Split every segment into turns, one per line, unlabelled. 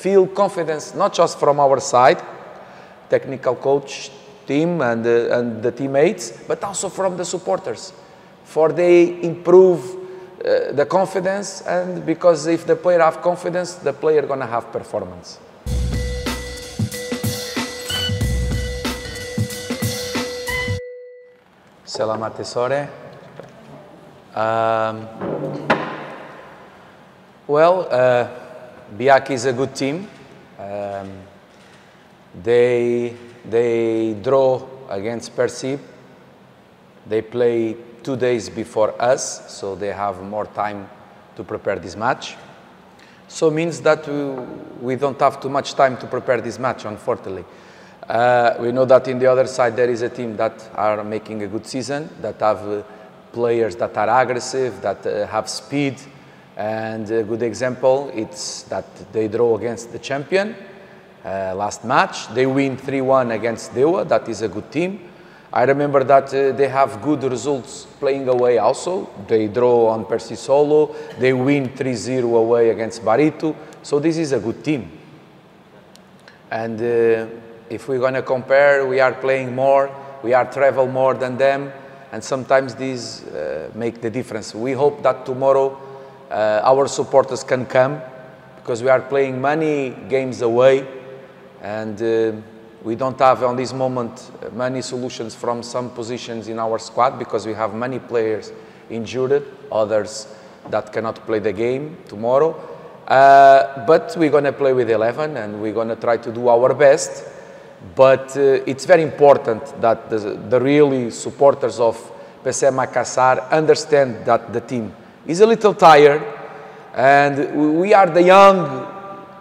feel confidence not just from our side, technical coach, team and the teammates, but also from the supporters, for they improve the confidence, and because if the player have confidence, the player gonna have performance. Selamat sore. Biak is a good team. They draw against Persib. They play 2 days before us, so they have more time to prepare this match. So it means that we don't have too much time to prepare this match, unfortunately. We know that in the other side there is a team that are making a good season, that have players that are aggressive, that have speed, and a good example, it's that they draw against the champion last match. They win 3-1 against Dewa, that is a good team. I remember that they have good results playing away also. They draw on Persi Solo, they win 3-0 away against Barito, so this is a good team. And if we're going to compare, we are playing more, we are travel more than them, and sometimes these make the difference. We hope that tomorrow our supporters can come, because we are playing many games away, and we don't have on this moment many solutions from some positions in our squad, because we have many players injured, others that cannot play the game tomorrow. But we're going to play with 11 and we're going to try to do our best. But it's very important that the really supporters of PSBS Makassar understand that the team is a little tired, and we are the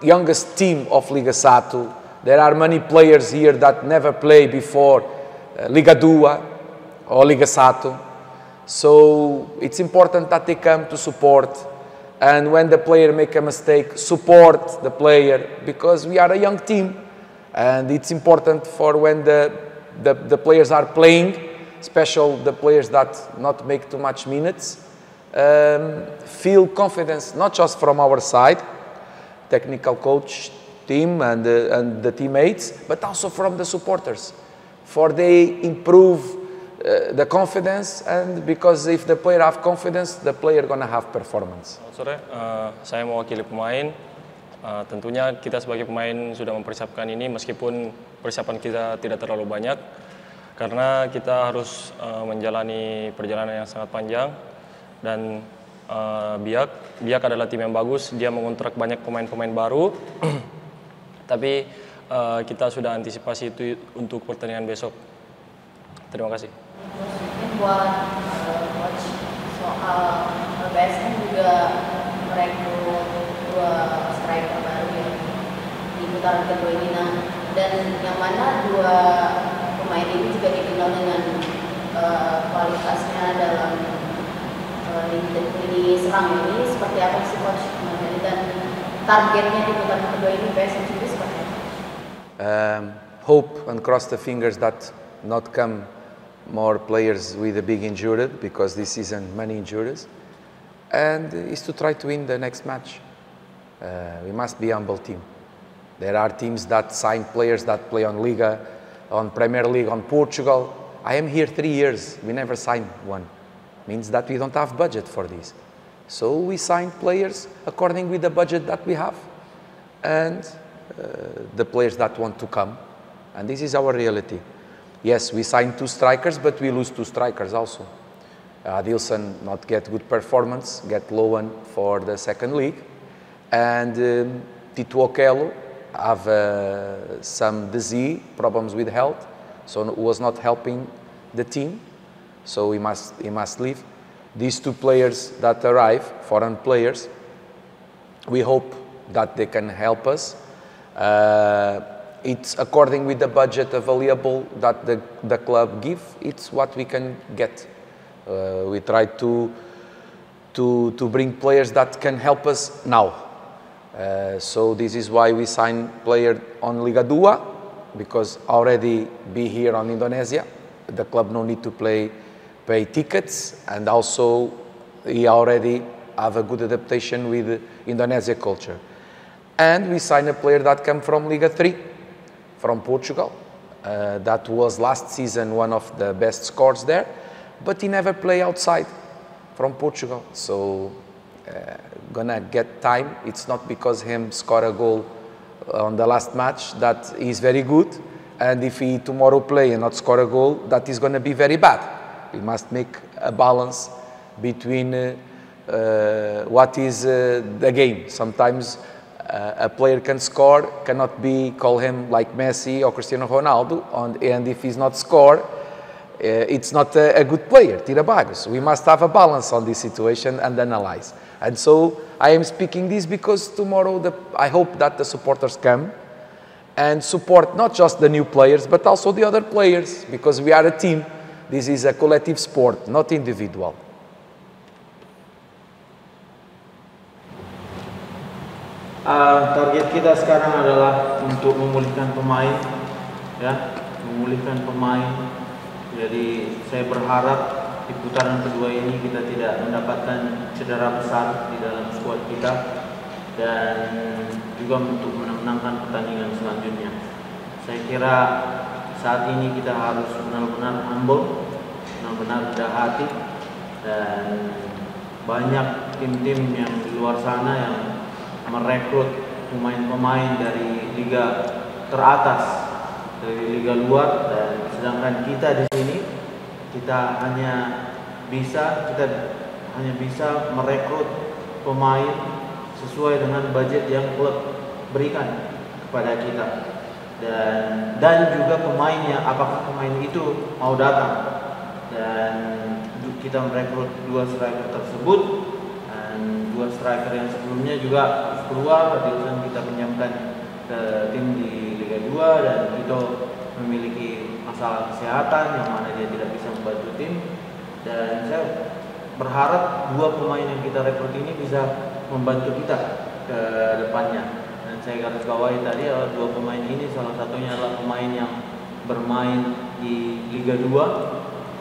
youngest team of Liga Satu. There are many players here that never played before Liga Dua or Liga Satu. So it's important that they come to support, and when the player make a mistake, support the player, because we are a young team, and it's important for when the players are playing, especially the players that not make too much minutes, feel confidence not just from our side, technical coach, team and the teammates, but also from the supporters, for they improve the confidence, and because if the player have confidence, the player gonna have performance.
Sore, saya mewakili pemain. Tentunya kita sebagai pemain sudah mempersiapkan ini, meskipun persiapan kita tidak terlalu banyak, karena kita harus menjalani perjalanan yang sangat panjang. Dan Biak adalah tim yang bagus, dia mengontrak banyak pemain-pemain baru. Tapi kita sudah antisipasi itu untuk pertandingan besok. Terima kasih.
Buat coach soal PSM juga merekrut 2 striker baru yang di putaran kedua ini. Nah, dan yang mana 2 pemain ini juga dikenal dengan kualitasnya dalam lini serang ini. Seperti apa sih coach? Dan targetnya di putaran kedua ini PSM sendiri seperti apa?
Hope and cross the fingers that not come more players with a big injury, because this season many injuries, and is to try to win the next match. We must be a humble team. There are teams that sign players that play on Liga, on Premier League, on Portugal. I am here 3 years, we never signed one. Means that we don't have budget for this. So we sign players according with the budget that we have, and the players that want to come, and this is our reality. Yes, we signed 2 strikers, but we lose 2 strikers also. Adilson not get good performance, get loan for the second league, and Tito Okello have some disease, problems with health, so was not helping the team, so he must leave. These 2 players that arrive, foreign players, we hope that they can help us. It's according with the budget available that the club give. It's what we can get. We try to bring players that can help us now. So this is why we sign player on Liga Dua, because already be here on Indonesia. The club no need to pay tickets, and also he already have a good adaptation with Indonesia culture. And we signed a player that came from Liga 3, from Portugal. That was last season one of the best scores there, but he never played outside from Portugal. So gonna get time. It's not because him score a goal on the last match that he's very good, and if he tomorrow play and not score a goal, that is gonna be very bad. We must make a balance between what is the game. Sometimes a player can score, cannot be call him like Messi or Cristiano Ronaldo, and if he's not score, it's not a good player, tira bagos. We must have a balance on this situation and analyze. And so I am speaking this because tomorrow I hope that the supporters come and support not just the new players, but also the other players, because we are a team. This is a collective sport, not individual.
Target kita sekarang adalah untuk memulihkan pemain, ya, memulihkan pemain. Jadi saya berharap di putaran kedua ini kita tidak mendapatkan cedera besar di dalam skuad kita, dan juga untuk memenangkan pertandingan selanjutnya. Saya kira saat ini kita harus benar-benar humble, benar-benar rendah hati, dan banyak tim-tim yang di luar sana yang merekrut pemain-pemain dari liga teratas, dari liga luar, dan sedangkan kita di sini kita hanya bisa merekrut pemain sesuai dengan budget yang klub berikan kepada kita, dan juga pemainnya, apakah pemain itu mau datang. Dan kita merekrut 2 striker tersebut, dan 2 striker yang sebelumnya juga keluar, diusahakan kita pinjamkan ke tim di Liga 2, dan itu memiliki masalah kesehatan yang mana dia tidak bisa membantu tim. Dan saya berharap 2 pemain yang kita rekrut ini bisa membantu kita ke depannya. Dan saya garis bawahi tadi, 2 pemain ini salah satunya adalah pemain yang bermain di Liga 2,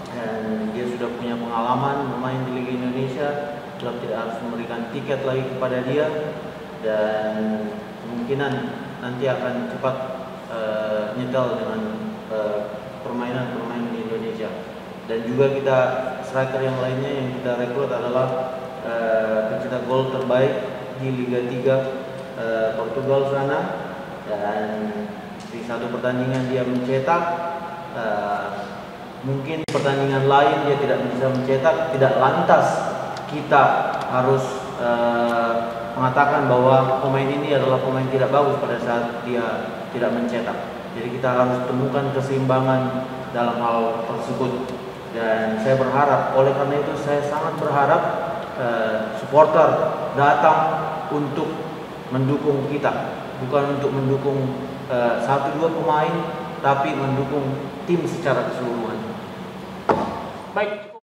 dan dia sudah punya pengalaman bermain di Liga Indonesia. Klub tidak harus memberikan tiket lagi kepada dia, dan kemungkinan nanti akan cepat nyetel dengan permainan di Indonesia. Dan juga kita striker yang lainnya yang kita rekrut adalah pencetak gol terbaik di Liga 3 Portugal sana, dan di satu pertandingan dia mencetak, mungkin pertandingan lain dia tidak bisa mencetak. Tidak lantas kita harus mengatakan bahwa pemain ini adalah pemain tidak bagus pada saat dia tidak mencetak. Jadi kita harus temukan keseimbangan dalam hal tersebut. Dan saya berharap, oleh karena itu saya sangat berharap supporter datang untuk mendukung kita, bukan untuk mendukung 1-2 pemain, tapi mendukung tim secara keseluruhan.
Baik.